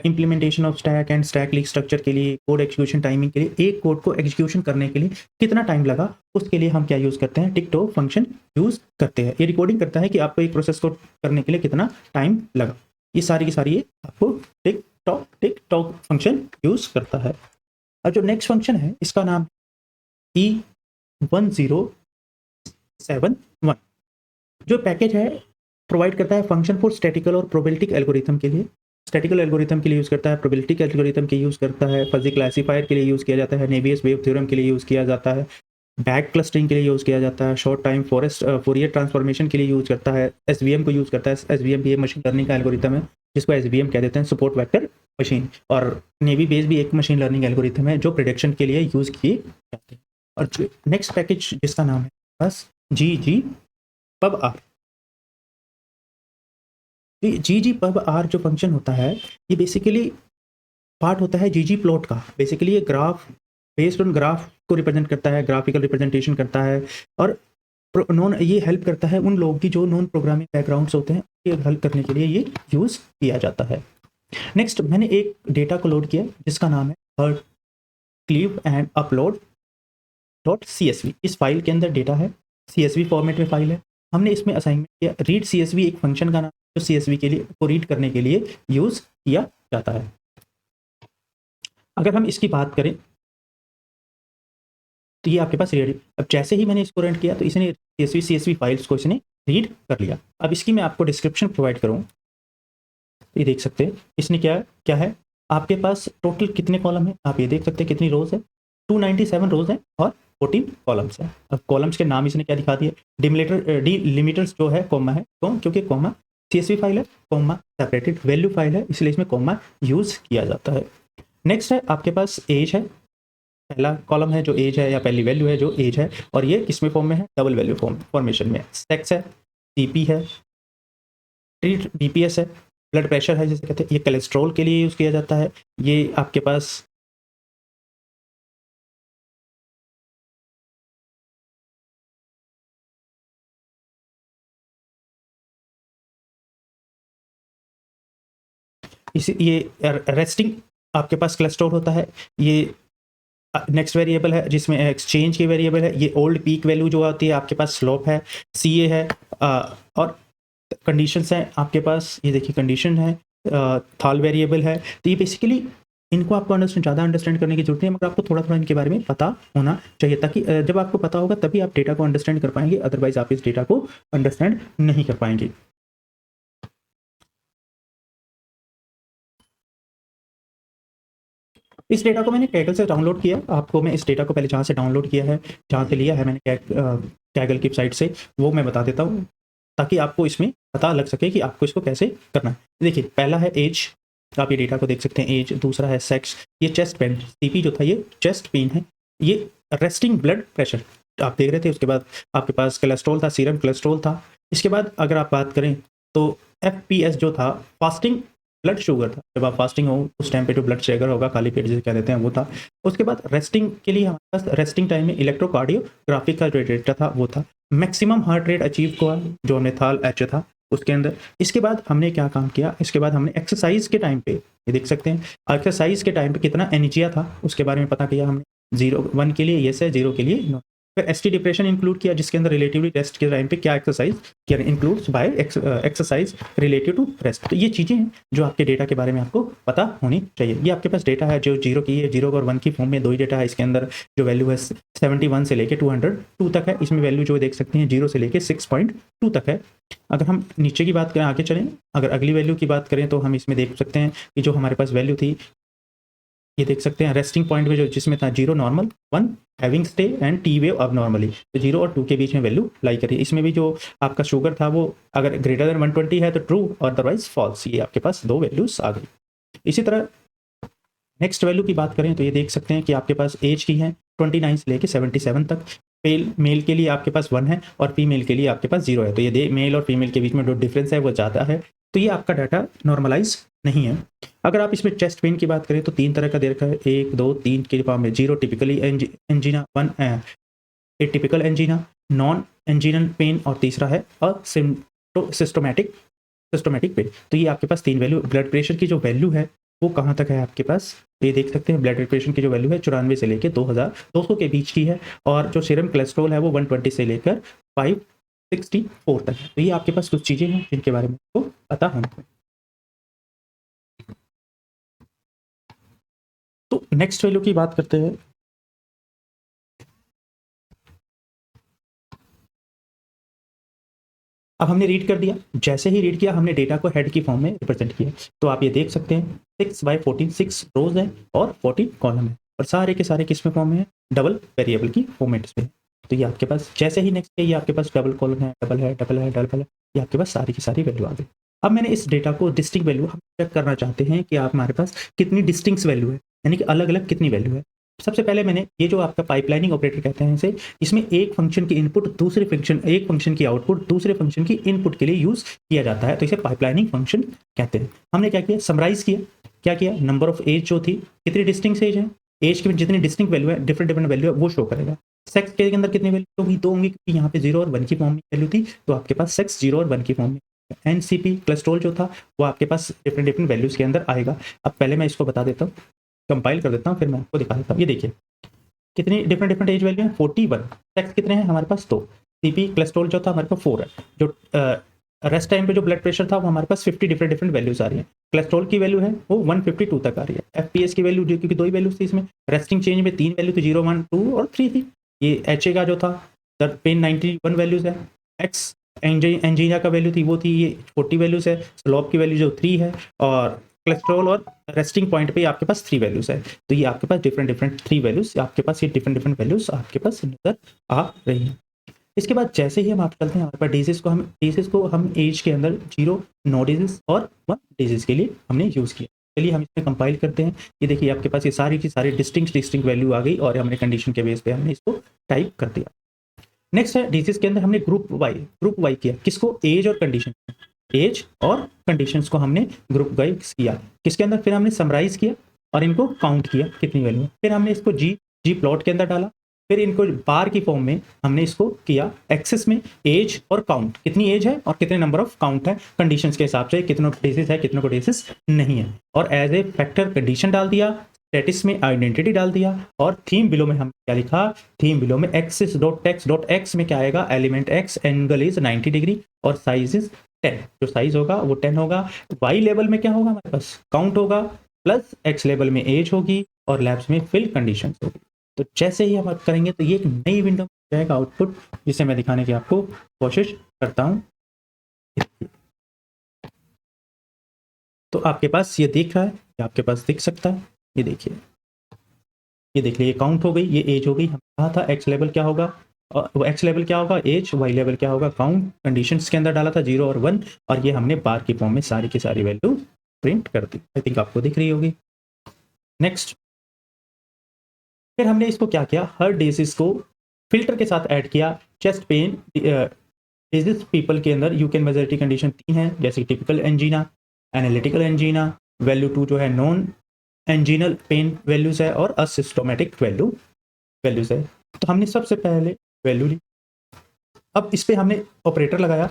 implementation of stack and stack leak structure के लिए, कोड एक्जीक्यूशन टाइमिंग के लिए, एक कोड को एग्जीक्यूशन करने के लिए कितना टाइम लगा, उसके लिए हम क्या यूज़ करते हैं, टिक-टॉक फंक्शन यूज़ करते हैं। ये रिकॉर्डिंग करता है कि आपको एक प्रोसेस को करने के लिए कितना टाइम लगा। ये सारी की सारी ये आपको टिक-टॉक फंक्शन यूज़ करता है। और जो नेक्स्ट फंक्शन है, इसका नाम E1071। जो पैकेज है, प्रोवाइड करता है फंक्शन फॉर स्टैटिकल और प्रोबेबिलिस्टिक एल्गोरिथम के लिए। स्टैटिकल एल्गोरिथम के लिए यूज़ करता है, प्रोबेबिलिस्टिक एल्गोरिथम के यूज़ करता है, फजी क्लासिफायर के लिए यूज़ किया जाता है, नेवियस वेव थ्योरम के लिए यूज़ किया जाता है, बैक क्लस्टरिंग के लिए यूज़ किया जाता है, short time forest Fourier transformation के लिए यूज़ करता है, एसवीएम को यूज़ करता है। एसवीएम भी एक मशीन लर्निंग का एल्गोरिथम है, जिसको एसवीएम कह देते हैं, सपोर्ट वेक्टर मशीन। और नेवी बेस भी एक मशीन लर्निंग एल्गोरिथम है जो प्रिडिक्शन के लिए यूज़ किए जाते हैं। और नेक्स्ट पैकेज जिसका नाम है बस जी पब आर। जी पब आर जो फंक्शन होता है, ये बेसिकली पार्ट होता है जीजी प्लॉट का। बेसिकली ये ग्राफ, बेस्ड ऑन ग्राफ को रिप्रेजेंट करता है, ग्राफिकल रिप्रेजेंटेशन करता है। और नॉन ये हेल्प करता है उन लोगों की जो नॉन प्रोग्रामिंग बैकग्राउंड्स होते हैं, ये हेल्प करने के लिए ये यूज़ किया जाता है। नेक्स्ट मैंने एक डेटा को लोड किया जिसका नाम है heart cleve and upload dot CSV। इस फाइल के अंदर डेटा है, CSV फॉर्मेट में फाइल है। हमने इसमें असाइनमेंट किया रीड CSV, एक फंक्शन का नाम जो CSV के लिए को रीड करने के लिए यूज़ किया जाता है। अगर हम इसकी बात करें तो ये आपके पास रेडी। अब जैसे ही मैंने इसको रन किया तो इसने CSV फाइल्स को इसने रीड कर लिया। अब इसकी मैं आपको डिस्क्रिप्शन प्रोवाइड करूँ, ये देख सकते हैं इसने क्या है। आपके पास टोटल कितने कॉलम है, आप ये देख सकते हैं कितनी रोज है, 297 रोज है और 14 कॉलम्स है। अब कॉलम्स के नाम इसने क्या दिखा दिए, डिलिमिटर्स जो है कॉमा है, क्योंकि कॉमा CSV फाइल है, कॉमा सेपरेटेड वैल्यू फाइल है, इसलिए इसमें कॉमा यूज किया जाता है। नेक्स्ट है आपके पास एज है, पहला कॉलम है जो एज है या पहली वैल्यू है जो एज है, और ये किसमें फॉर्म में है, डबल वैल्यू फॉर्मेशन में। सेक्स है, CP है, ट्रीट BPS है, ब्लड प्रेशर है जिसे कहते हैं, ये कोलेस्ट्रॉल के लिए यूज़ किया जाता है। ये आपके पास इसी ये रेस्टिंग आपके पास कोलेस्ट्रॉल होता है, ये नेक्स्ट वेरिएबल है जिसमें एक्सचेंज की वेरिएबल है, ये ओल्ड पीक वैल्यू जो आती है, आपके पास स्लोप है, सीए है, और कंडीशंस हैं आपके पास, ये देखिए कंडीशन है, थाल वेरिएबल है। तो ये बेसिकली इनको आपको ज़्यादा अंडरस्टैंड करने की जरूरत नहीं है, मगर आपको थोड़ा-थोड़ा इनके बारे में पता होना चाहिए, ताकि जब आपको पता होगा तभी आप डेटा को अंडरस्टैंड कर पाएँगे, अदरवाइज़ आप इस डेटा को अंडरस्टैंड नहीं कर पाएँगे। इस डेटा को मैंने कैगल से डाउनलोड किया, आपको मैं इस डेटा को पहले जहाँ से डाउनलोड किया है, जहाँ से लिया है मैंने कैगल की साइट से, वो मैं बता देता हूँ, ताकि आपको इसमें पता लग सके कि आपको इसको कैसे करना है। देखिए, पहला है एज, आप ये डेटा को देख सकते हैं, एज। दूसरा है सेक्स, ये चेस्ट पेन, सीपी जो था ये चेस्ट पेन है, ये रेस्टिंग ब्लड प्रेशर आप देख रहे थे। उसके बाद आपके पास कोलेस्ट्रॉल था, सीरम कोलेस्ट्रॉल था। इसके बाद अगर आप बात करें तो एफपीएस जो था, फास्टिंग ब्लड शुगर था, जब आप फास्टिंग हो उस टाइम पे जो ब्लड शुगर होगा, खाली पेट जिसे कह देते हैं, वो था। उसके बाद रेस्टिंग के लिए हमारे पास रेस्टिंग टाइम में इलेक्ट्रोकार्डियोग्राफी का जो डेटा था वो था। मैक्सिमम हार्ट रेट अचीव हुआ जो नेथाल एच था उसके अंदर। इसके बाद हमने क्या काम किया, इसके बाद हमने एक्सरसाइज के टाइम पे, ये देख सकते हैं, एक्सरसाइज के टाइम पे कितना एनर्जिया था उसके बारे में पता किया हमने। 1 के लिए येस है, 0 के लिए नो। फिर एसटी डिप्रेशन इंक्लूड किया, जिसके अंदर रिलेटिवली रेस्ट के टाइम पे क्या एक्सरसाइज किया, includes by exercise related to rest. तो ये चीज़ें हैं जो आपके डेटा के बारे में आपको पता होनी चाहिए। ये आपके पास डेटा है जो 0 की है, 0 और 1 की फॉर्म में, 2 ही डेटा है। इसके अंदर जो वैल्यू है 71 से लेके 202 तक है। इसमें वैल्यू जो देख सकते हैं 0 से लेके 6.2 तक है। अगर हम नीचे की बात करें, आगे चलें, अगर अगली वैल्यू की बात करें तो हम इसमें देख सकते हैं कि जो हमारे पास वैल्यू थी, ये देख सकते हैं रेस्टिंग पॉइंट में जो जिसमें था 0 normal, 1 having stay and T wave अब नॉर्मली, तो 0 और 2 के बीच में वैल्यू लाई करी। इसमें भी जो आपका शुगर था वो अगर ग्रेटर देन 120 है तो ट्रू, अदरवाइज फॉल्स। ये आपके पास 2 वैल्यूज आ गई। इसी तरह नेक्स्ट वैल्यू की बात करें तो ये देख सकते हैं कि आपके पास एज की है 29 से लेके 77 तक। मेल के लिए आपके पास 1 है और फीमेल के लिए आपके पास 0 है। तो ये मेल और फीमेल के बीच में जो डिफरेंस है वो ज़्यादा है, तो ये आपका डाटा नॉर्मलाइज नहीं है। अगर आप इसमें चेस्ट पेन की बात करें तो 3 तरह का दे रखा है, 1, 2, 3 के फॉर्म में। 0 टिपिकली एंजीना, 1 एटिपिकल एंजीना, नॉन एंजीनल पेन, और तीसरा है सिस्टोमेटिक पेन। तो ये आपके पास 3 वैल्यू। ब्लड प्रेशर की जो वैल्यू है वो कहाँ तक है आपके पास, ये देख सकते हैं। ब्लड प्रेशर की जो वैल्यू है 94 से लेकर 2200 के बीच की है, और जो सीरम कोलेस्ट्रॉल है वो 120 से लेकर 564 तक है। तो ये आपके पास कुछ चीज़ें हैं जिनके बारे में आपको पता होना चाहिए। तो नेक्स्ट वैल्यू की बात करते हैं। अब हमने रीड कर दिया, जैसे ही रीड किया हमने डेटा को हेड की फॉर्म में रिप्रेजेंट किया। तो आप ये देख सकते हैं 6/14, 6 रोज है और 14 कॉलम है, और सारे के सारे किस में फॉर्म में है, डबल वेरिएबल की फॉर्मेट में। तो ये आपके पास जैसे ही नेक्स्ट है, ये आपके पास डबल कॉलम है, डबल है, डबल है, डबल है, ये आपके पास सारी की सारी वैल्यू आ गई। अब मैंने इस डेटा को डिस्टिंक्ट वैल्यू हम चेक करना चाहते हैं कि आप हमारे पास कितनी डिस्टिंक्ट वैल्यू है, यानी कि अलग अलग कितनी वैल्यू है। सबसे पहले मैंने ये जो आपका पाइपलाइनिंग ऑपरेटर कहते हैं इसे, इसमें एक फंक्शन की इनपुट दूसरे फंक्शन, एक फंक्शन की आउटपुट दूसरे फंक्शन की इनपुट के लिए यूज किया जाता है, तो इसे पाइपलाइनिंग फंक्शन कहते हैं। हमने क्या किया, समराइज किया। क्या किया, नंबर ऑफ एज जो थी, कितनी डिस्टिंक्ट एज है, एज की जितनी डिस्टिंक्ट वैल्यू है, डिफरेंट वैल्यू है, वो शो करेगा। सेक्स के अंदर कितनी वैल्यू होगी, 2 होंगी, क्योंकि यहाँ पे 0 और 1 की फॉर्म में वैल्यू थी, तो आपके पास सेक्स 0 और 1 की फॉर्म में। एनसीपी कोलेस्ट्रॉल जो था वो आपके पास डिफरेंट वैल्यूज के अंदर आएगा। अब पहले मैं इसको बता देता हूँ, कंपाइल कर देता हूँ, फिर मैं आपको दिखा देता हूँ। ये देखिए कितनी डिफरेंट एज वैल्यू है, 41। सेक्स कितने हैं हमारे पास 2। सीपी कोलेस्ट्रॉल जो था हमारे पास 4 है। जो रेस्ट टाइम पे जो ब्लड प्रेशर था वो हमारे पास 50 डिफरेंट वैल्यूज आ रही है। कोलेस्ट्रॉल की वैल्यू है वो 152 तक आ रही है। एफपीएस की वैल्यू, जो क्योंकि 2 ही वैल्यूज थी इसमें, रेस्टिंग चेंज में 3 वैल्यू थी, 0, 1, 2 और 3 थी। ये एचए का जो था पेन 91 वैल्यूज है। एक्स एंजीना का वैल्यू थी वो थी, ये 40 वैल्यूज है। स्लोप की वैल्यू जो 3 है, और कोलेस्ट्रॉल और रेस्टिंग पॉइंट पे आपके पास 3 वैल्यूज है। तो ये आपके पास डिफरेंट 3 वैल्यूज, आपके पास ये डिफरेंट वैल्यूज आपके पास नजर आ रही है। इसके बाद जैसे ही हम आप चलते हैं, हमारे पास डिजीज को हम एज के अंदर 0, 9 डिजीज और 1 डिजीज के लिए हमने यूज़ किया। चलिए हम इसमें कंपाइल करते हैं। ये देखिए आपके पास ये सारी की सारी डिस्टिंक्ट वैल्यू आ गई, और हमने कंडीशन के बेस पे हमने इसको टाइप कर दिया। नेक्स्ट है डिजीज के अंदर हमने ग्रुप वाई किया। किसको, एज और कंडीशन, एज और कंडीशंस को हमने ग्रुप वाइज किया। किसके अंदर, फिर हमने समराइज किया और इनको काउंट किया कितनी वैल्यू। फिर हमने इसको जी प्लॉट के अंदर डाला, फिर इनको बार की फॉर्म में हमने इसको किया एक्सेस में एज और काउंट, कितनी एज है और कितने नंबर ऑफ काउंट है कंडीशंस के हिसाब से, कितनों को डेसिस है कितनों को डेसिस नहीं है, और एज ए फैक्टर कंडीशन डाल दिया, स्टेटिस में आइडेंटिटी डाल दिया, और थीम बिलो में हम क्या लिखा, थीम बिलो में axis dot text dot x में क्या आएगा, element x, angle is 90 degree और साइज इज 10, जो साइज होगा वो 10 होगा। वाई लेवल में क्या होगा हमारे पास, काउंट होगा, प्लस एक्स लेवल में एज होगी और लैब्स में फिल कंडीशन होगी। तो जैसे ही हम करेंगे तो ये एक नई विंडो में जाएगा आउटपुट, जिसे मैं दिखाने की आपको कोशिश करता हूं। तो आपके पास ये दिख रहा है, ये आपके पास दिख सकता है, ये देखिए, ये देख लीजिए काउंट हो गई, ये एज हो गई, हम कहा था एक्स लेवल क्या होगा, और वो एक्स लेवल क्या होगा एज, वाई लेवल क्या होगा काउंट, कंडीशंस के अंदर डाला था 0 और 1, और ये हमने बार की फॉर्म में सारी की सारी वैल्यू प्रिंट कर दी। आई थिंक आपको दिख रही होगी। नेक्स्ट, फिर हमने इसको क्या किया, हर डिजीज को फिल्टर के साथ ऐड किया। चेस्ट पेन डिजीज पीपल के अंदर यू कैन मेजॉरिटी कंडीशन 3 है, जैसे टिपिकल एंजीना, एनालिटिकल एंजीना, वैल्यू 2 जो है नॉन एंजीनल पेन वैल्यूज है, और असिस्टोमेटिक वैल्यूज है। तो हमने सबसे पहले वैल्यू ली, अब इस पे हमने ऑपरेटर लगाया,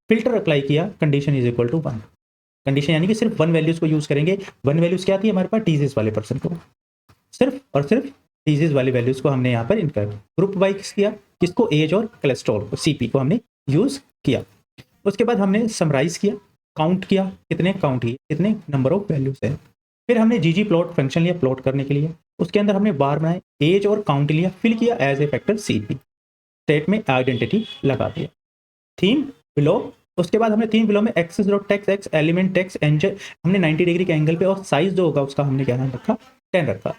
फिल्टर अप्लाई किया, condition is equal to 1, condition यानी कि सिर्फ 1 वैल्यूज को यूज करेंगे। 1 वैल्यूज क्या आती है हमारे पास, डिजीज वाले पर्सन को, सिर्फ और सिर्फ डिजीज वाली वैल्यूज को हमने यहाँ पर इनका ग्रुप वाइज किया, किसको, एज और कोलेस्ट्रॉल को, सीपी को हमने यूज किया। उसके बाद हमने समराइज किया, काउंट किया, कितने काउंट किए, कितने नंबर ऑफ वैल्यूज है। फिर हमने जीजी प्लॉट फंक्शन लिया प्लॉट करने के लिए, उसके अंदर हमने बार बनाए, एज और काउंट लिया, फिल किया as a factor CP, state में आइडेंटिटी लगा दिया, थीम बिलो। उसके बाद हमने थीम बिलो में axis dot text X, element text angle हमने 90 डिग्री के एंगल पे, और साइज जो होगा उसका हमने क्या नाम रखा, 10 रखा।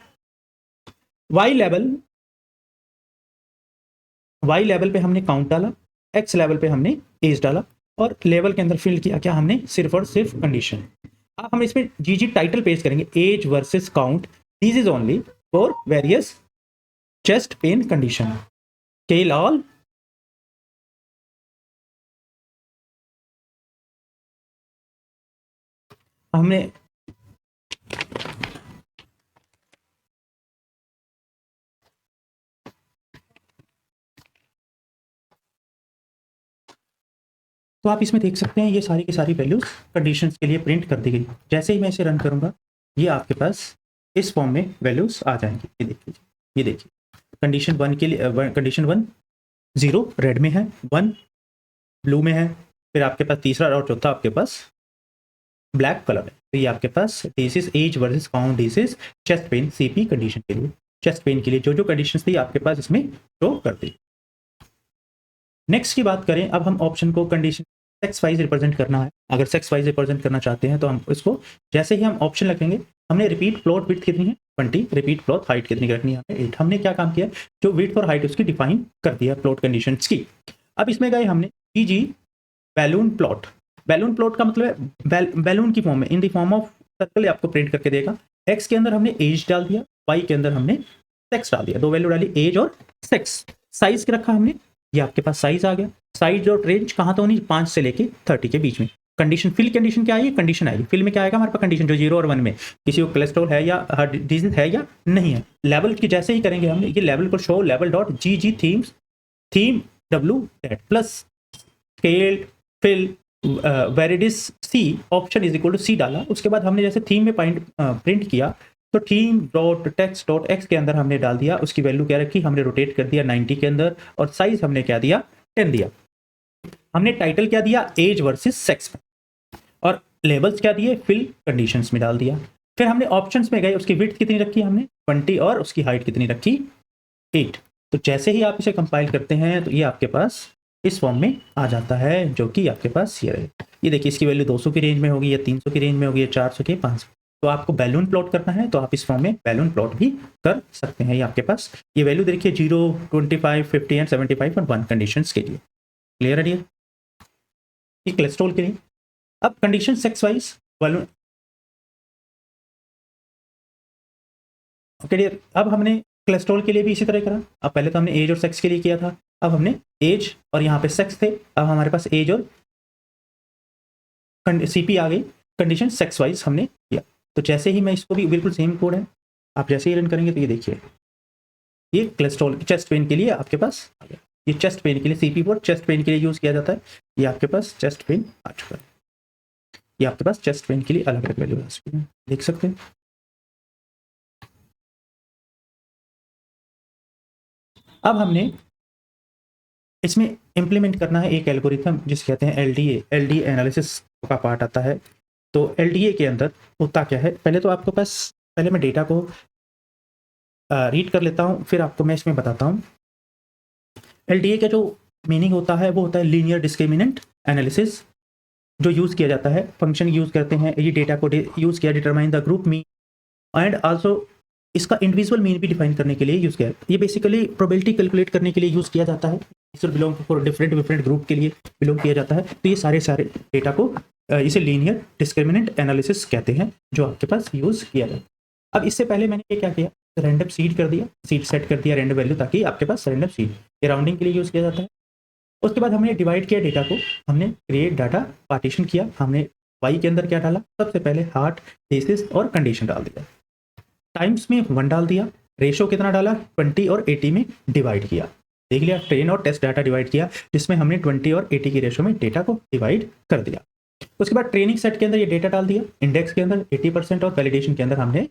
वाई लेवल पे हमने काउंट डाला, एक्स लेवल पे हमने एज डाला, और लेवल के अंदर फिल किया क्या हमने, सिर्फ और सिर्फ कंडीशन। अब हम इसमें जीजी टाइटल पेश करेंगे, age versus count, this is only for various chest pain condition, scale all हमने तो आप इसमें देख सकते हैं ये सारी की सारी वैल्यूज कंडीशंस के लिए प्रिंट कर दी गई। जैसे ही मैं इसे रन करूंगा, ये आपके पास इस फॉर्म में वैल्यूज आ जाएंगी। ये देख लीजिए, ये देखिए, कंडीशन 1 के लिए, कंडीशन 1 0 रेड में है, 1 ब्लू में है, फिर आपके पास तीसरा और चौथा आपके पास ब्लैक कलर है। तो ये आपके पास disease age versus count, disease chest pain CP condition के लिए, चेस्ट पेन के लिए जो जो कंडीशंस थी आपके पास इसमें शो कर दी। नेक्स्ट की बात करें, अब हम ऑप्शन को कंडीशन सेक्स वाइज रिप्रेजेंट करना है। अगर सेक्स वाइज रिप्रेजेंट करना चाहते हैं तो हम इसको जैसे ही हम ऑप्शन रखेंगे, हमने रिपीट प्लॉट विड्थ कितनी है 20, रिपीट प्लॉट हाइट कितनी रखनी है 8। हमने क्या काम किया, जो विड्थ और हाइट उसकी डिफाइन कर दिया प्लॉट कंडीशंस की। अब इसमें गए हमने जी बैलून प्लॉट, बैलून प्लॉट का मतलब है बैलून की फॉर्म में, in the form of circle आपको प्रिंट करके देगा। एक्स के अंदर हमने एज डाल दिया, वाई के अंदर हमने सेक्स डाल दिया, दो वैल्यू डाली एज और सेक्स। साइज रखा हमने, ये आपके पास साइज आ गया। साइज और रेंज कहाँ तो होनी, 5 से लेके 30 के बीच में। कंडीशन फिल कंडीशन क्या आएगी, कंडीशन आएगी फिल में क्या आएगा हमारे पास कंडीशन, जो 0 और 1 में किसी को कोलेस्ट्रॉल है या हार्ट डिजीज है या नहीं है। लेवल की जैसे ही करेंगे हमने, ये लेवल को show level dot G themes, theme W that plus scale fill viridis C, option is equal to C डाला। उसके बाद हमने जैसे थीम में प्रिंट किया, तो theme dot text dot x के अंदर हमने डाल दिया, उसकी वैल्यू क्या रखी, हमने रोटेट कर दिया 90 के अंदर, और साइज हमने क्या दिया 10 दिया। हमने टाइटल क्या दिया, एज वर्सेस सेक्स में, और लेबल्स क्या दिए, फिल कंडीशंस में डाल दिया। फिर हमने ऑप्शंस में गए, उसकी विड्थ कितनी रखी हमने 20, और उसकी हाइट कितनी रखी 8। तो जैसे ही आप इसे कंपाइल करते हैं तो ये आपके पास इस फॉर्म में आ जाता है, जो कि आपके पास ये रहे। ये देखिए, इसकी वैल्यू 200 की रेंज में होगी, या 300 की रेंज में होगी, या 400 की, 500। तो आपको बैलून प्लॉट करना है तो आप इस फॉर्म में बैलून प्लॉट भी कर सकते हैं। ये आपके पास ये वैल्यू देखिए 0, 25, 50 एंड 75 और 1 कंडीशंस के लिए। क्लियर है डियर, ये कोलेस्ट्रॉल के लिए। अब condition sex wise balloon, okay dear. अब हमने कोलेस्ट्रॉल के लिए भी इसी तरह करा। अब पहले तो हमने एज और सेक्स के लिए किया था, अब हमने एज और यहाँ पे सेक्स थे, अब हमारे पास एज और सीपी आ गई, कंडीशन सेक्स वाइज हमने किया। तो जैसे ही मैं इसको भी बिल्कुल सेम कोड है, आप जैसे ही रन करेंगे तो ये देखिए, ये कोलेस्ट्रॉल चेस्ट पेन के लिए आपके पास आ गया। ये चेस्ट पेन के लिए CP4 चेस्ट पेन के लिए यूज़ किया जाता है। ये आपके पास चेस्ट पेन आ चुका है। ये आपके पास चेस्ट पेन के लिए अलग अलग वैल्यू आ चुकी है, देख सकते हैं। अब हमने इसमें इम्प्लीमेंट करना है एक एल्गोरिथम जिसे कहते हैं LDA एनालिसिस का पार्ट आता है। तो LDA के अंदर होता क्या है, पहले तो आपके पास, पहले मैं डेटा को रीड कर लेता हूँ, फिर आपको मैं इसमें बताता हूँ। LDA का जो मीनिंग होता है वो होता है लीनियर डिस्क्रिमिनेंट एनालिसिस, जो यूज़ किया जाता है, फंक्शन यूज़ करते हैं, ये डेटा को यूज़ किया determine the group mean and also इसका इंडिविजुअल मीन भी डिफाइन करने के लिए यूज़ किया। ये बेसिकली प्रोबेबिलिटी कैलकुलेट करने के लिए यूज़ किया जाता है। इसे बिलोंग फॉर डिफरेंट ग्रुप के लिए बिलोंग किया जाता है। तो ये सारे डेटा को इसे लीनियर डिस्क्रिमिनेंट एनालिसिस कहते हैं, जो आपके पास यूज़ किया जाता है। अब इससे पहले मैंने ये क्या किया, रैंडम सीड कर दिया, सीड सेट कर दिया रैंडम वैल्यू, ताकि आपके पास रैंडम सीड, ये राउंडिंग के लिए यूज़ किया जाता है। उसके बाद हमने डिवाइड किया डेटा को, हमने क्रिएट डाटा पार्टीशन किया, हमने वाई के अंदर क्या डाला, सबसे पहले हार्ट, थीसिस और कंडीशन डाल दिया, टाइम्स में 1 डाल दिया, रेशो कितना डाला 20 और 80 में डिवाइड किया। देख लिया, ट्रेन और टेस्ट डाटा डिवाइड किया, जिसमें हमने 20 और 80 की रेशो में डेटा को डिवाइड कर दिया। उसके बाद ट्रेनिंग सेट के अंदर ये डेटा डाल दिया, इंडेक्स के अंदर 80% और वैलिडेशन के अंदर हमने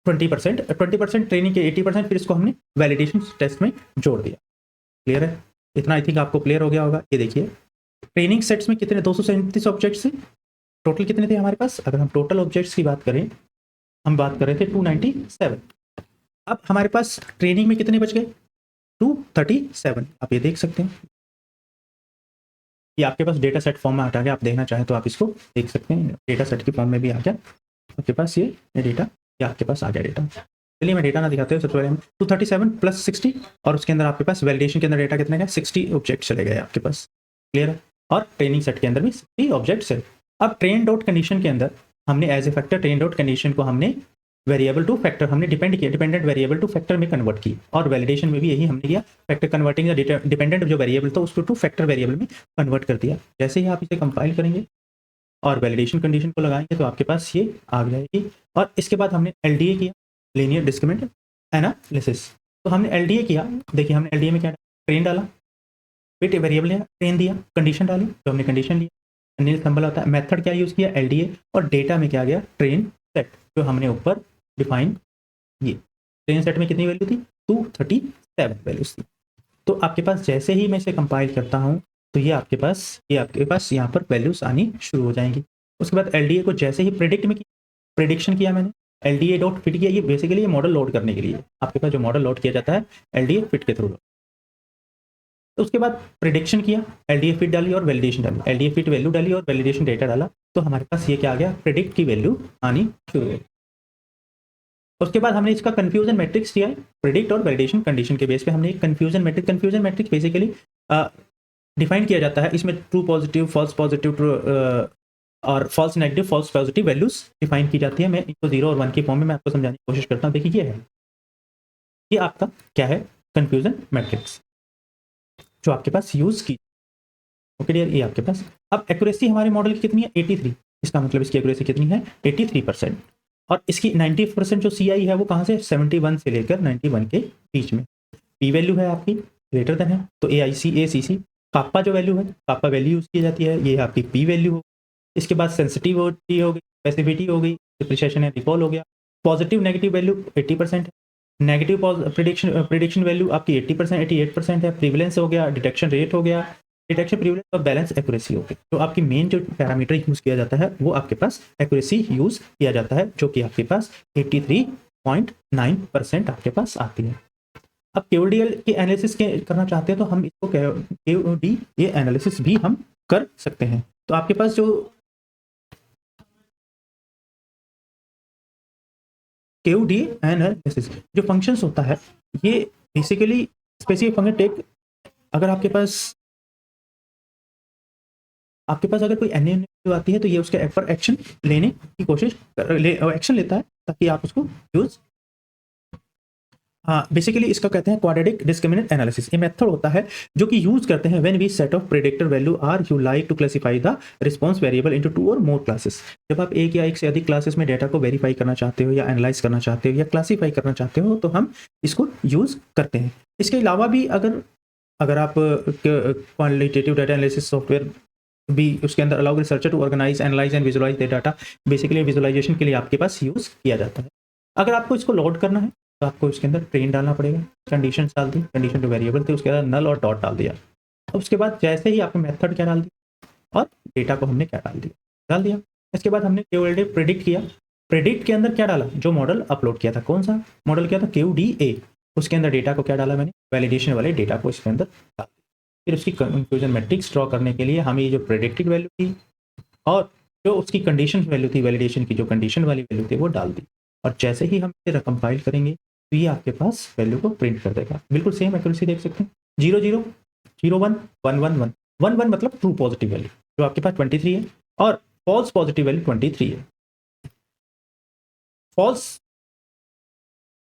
20% ट्रेनिंग के 80%, फिर इसको हमने वैलिडेशन टेस्ट में जोड़ दिया। क्लियर है, इतना आई थिंक आपको क्लियर हो गया होगा। ये देखिए, ट्रेनिंग सेट्स में कितने 237 ऑब्जेक्ट्स थे, टोटल कितने थे हमारे पास, अगर हम टोटल ऑब्जेक्ट्स की बात करें, हम बात कर रहे थे 297। अब हमारे पास ट्रेनिंग में कितने बच गए, 237। आप ये देख सकते हैं, ये आपके पास डेटा सेट फॉर्म में आ गया। आप देखना चाहें तो आप इसको देख सकते हैं, डेटा सेट के फॉर्म में भी आ गया आपके पास ये डेटा, ये आपके पास आ गया डेटा। चलिए मैं डेटा ना दिखाते हुए सबसे पहले हम 237 + 60, और उसके अंदर आपके पास वैलिडेशन के अंदर डेटा कितने का 60 ऑब्जेक्ट चले गए आपके पास। क्लियर है, और ट्रेनिंग सेट के अंदर भी 60 ऑब्जेक्ट्स है। अब ट्रेन डॉट कंडीशन के अंदर हमने as a factor train dot condition को हमने वेरिएबल टू फैक्टर हमने डिपेंडेंट वेरिएबल टू फैक्टर में कन्वर्ट की, और वैलिडेशन में भी यही हमने किया, फैक्टर कन्वर्टिंग डिपेंडेंट जो वेरिएबल था उसको टू फैक्टर वेरिएबल में कन्वर्ट कर दिया। जैसे ही आप इसे कंपाइल करेंगे और वैलिडेशन कंडीशन को लगाएंगे तो आपके पास ये आ जाएगी। और इसके बाद हमने LDA किया, लीनियर डिस्क्रिमिनेंट एनालिसिस। तो हमने LDA किया, देखिए हमने LDA में क्या ट्रेन डाला, फिर वेरिएबल है ट्रेन दिया, कंडीशन डाली तो हमने कंडीशन लिया, नील सिंबल होता है, मेथड क्या यूज़ किया LDA, और डेटा में क्या गया ट्रेन सेट, जो हमने ऊपर डिफाइन, ये ट्रेन सेट में कितनी वैल्यू थी 237 वैल्यूज थी। तो आपके पास जैसे ही मैं इसे कंपाइल करता हूँ तो ये आपके पास यहाँ पर वैल्यूज आनी शुरू हो जाएंगी। उसके बाद LDA को जैसे ही प्रिडिक्शन किया मैंने, LDA डॉट फिट किया, ये बेसिकली ये मॉडल लोड करने के लिए आपके पास जो मॉडल लोड किया जाता है LDA फिट के थ्रू। तो उसके बाद प्रिडिक्शन किया, LDA फिट डाली और वैलिडेशन डाली, LDA फिट वैल्यू डाली और वैलिडेशन डेटा डाला, तो हमारे पास ये क्या आ गया, प्रिडिक्ट की वैल्यू आनी शुरू हो गई। उसके बाद हमने इसका कंफ्यूजन मैट्रिक्स दिया है, प्रिडिक्ट और वैलिडेशन कंडीशन के बेस पे हमने एक कंफ्यूजन मैट्रिक्स बेसिकली डिफाइन किया जाता है। इसमें true positive, false positive, true और false negative, false positive values define की जाती है। मैं इनको 0 और 1 के फॉर्म में मैं आपको समझाने की कोशिश करता हूँ। देखिए ये है, ये आपका क्या है, कंफ्यूजन मैट्रिक्स जो आपके पास यूज की। ओके डियर, ये आपके पास। अब एक्यूरेसी हमारे मॉडल की कितनी है 83, इसका मतलब इसकी एक्यूरेसी कितनी है 83%, और इसकी 90% जो CI है वो कहाँ से 71 से लेकर 91 के बीच में। पी वैल्यू है आपकी ग्रेटर देन है, तो ACC कापा जो वैल्यू है, कापा वैल्यू यूज की जाती है, ये आपकी पी वैल्यू हो। इसके बाद सेंसिटिविटी हो गई, स्पेसिफिटी हो गई, डिप्रिसिएशन है, रिकॉल हो गया। पॉजिटिव नेगेटिव वैल्यू 80% है, नेगेटिव प्रिडिक्शन वैल्यू आपकी 80% 88% है, प्रिविलेंस हो गया, डिटेक्शन रेट हो गया, डिटेक्शन प्रिविलेंस और बैलेंस एक्यूरेसी हो गई। तो आपकी मेन जो पैरामीटर यूज किया जाता है वो आपके पास एक्यूरेसी यूज किया जाता है, जो कि आपके पास 83.9% आपके पास आती है। अब KODL के एनालिसिस के करना चाहते हैं तो हम इसको KOD ये एनालिसिस भी हम कर सकते हैं। तो आपके पास जो KOD एनालिसिस जो फंक्शंस होता है, ये बेसिकली स्पेसिफिक फंक्शन टेक, अगर आपके पास अगर कोई एन आती है तो ये उसके पर एक्शन लेने की कोशिश एक्शन लेता है ताकि आप उसको यूज हाँ, बेसिकली इसका कहते हैं क्वाड्रेटिक डिस्क्रिमिनेंट एनालिसिस। ये मेथड होता है जो कि यूज करते हैं when we set of predictor value are you like to classify the response variable into 2 और मोर क्लासेस। जब आप एक या एक से अधिक क्लासेस में डेटा को वेरीफाई करना चाहते हो या एनालाइज करना चाहते हो या क्लासीफाई करना चाहते हो तो हम इसको यूज करते हैं। इसके अलावा भी अगर आप क्वालिटेटिव डाटा एनालिसिस सॉफ्टवेयर भी उसके अंदर allow researcher to organise analyse and visualise the data, basically visualisation के लिए आपके पास यूज किया जाता है। अगर आपको इसको लोड करना है तो आपको इसके अंदर ट्रेन डालना पड़ेगा, कंडीशन डाल दी, कंडीशन जो वेरिएबल थे उसके बाद नल और डॉट डाल दिया। अब उसके बाद जैसे ही आपने मेथड क्या डाल दिया और डेटा को हमने क्या डाल दिया। इसके बाद हमने केवल प्रेडिक्ट किया। प्रेडिक्ट के अंदर क्या डाला, जो मॉडल अपलोड किया था, कौन सा मॉडल किया था, QDA, उसके अंदर डेटा को क्या डाला मैंने, वैलिडेशन वाले डेटा को इसके अंदर डाल दिया। फिर उसकी कंफ्यूजन मैट्रिक्स ड्रॉ करने के लिए हमें ये जो प्रेडिक्टेड वैल्यू थी और जो उसकी कंडीशन वैल्यू थी, वैलिडेशन की जो कंडीशन वाली वैल्यू थी वो डाल दी। और जैसे ही हम इसे कंपाइल करेंगे तो ये आपके पास वैल्यू को प्रिंट कर देगा। बिल्कुल सेम एक्यूरेसी देख सकते हैं, 0 0 0 1 1 1 1 1 1 मतलब ट्रू पॉजिटिव वैल्यू जो आपके पास 23 है और फॉल्स पॉजिटिव वैल्यू 23 है। फॉल्स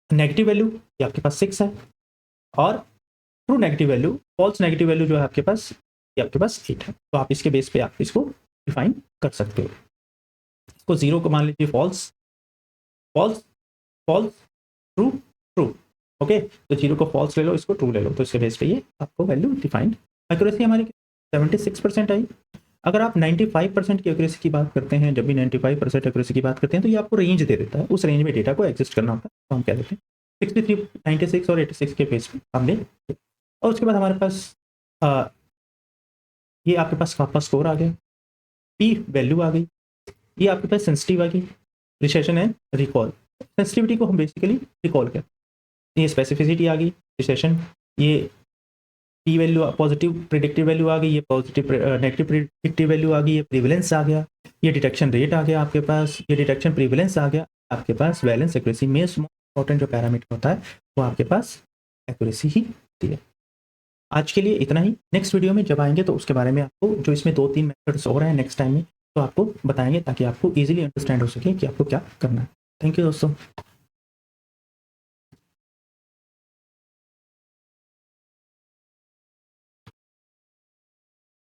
नेगेटिव वैल्यू ये आपके पास 6 है और true negative value, false negative value जो है आपके पास ये आपके पास 8 है। तो आप इसके बेस पे आप इसको डिफाइन कर सकते हो। इसको 0 को मान लीजिए false, false false true true, okay. तो 0 को फॉल्स ले लो, इसको ट्रू ले लो, तो इसके बेस पे ये आपको वैल्यू डिफाइंड। एक्यूरेसी हमारी 76% आई। अगर आप 95% की एक्यूरेसी की बात करते हैं, जब भी 95% एक्यूरेसी की बात करते हैं तो ये आपको रेंज दे देता है, उस रेंज में डेटा को एग्जिस्ट करना होता है। तो हम क्या देते हैं 63, 96 और 86 के बेस पे हमने। और उसके बाद हमारे पास ये आपके पास आपका स्कोर आ गया, पी वैल्यू आ गई, ये आपके पास सेंसिटिव आ गई, रिसेशन एंड रिकॉल। सेंसिटिविटी को हम बेसिकली रिकॉल करते हैं। ये स्पेसिफिसिटी आ गई, रिसेशन, ये P value positive predictive value आ गई, ये पॉजिटिव नेगेटिव प्रिडिक्टिव वैल्यू आ गई, ये प्रीवलेंस आ गया, ये डिटेक्शन रेट आ गया आपके पास, ये डिटेक्शन प्रीवलेंस आ गया आपके पास। वैलेंस एक्यूरेसी में इंपॉर्टेंट जो पैरामीटर होता है वो आपके पास एक्यूरेसी ही होती है। आज के लिए इतना ही। नेक्स्ट वीडियो में जब आएंगे तो उसके बारे में आपको, जो इसमें 2-3 मेथड्स और हैं नेक्स्ट टाइम में, तो आपको बताएंगे ताकि आपको ईजिली अंडरस्टैंड हो सके कि आपको क्या करना है। थैंक यू दोस्तों।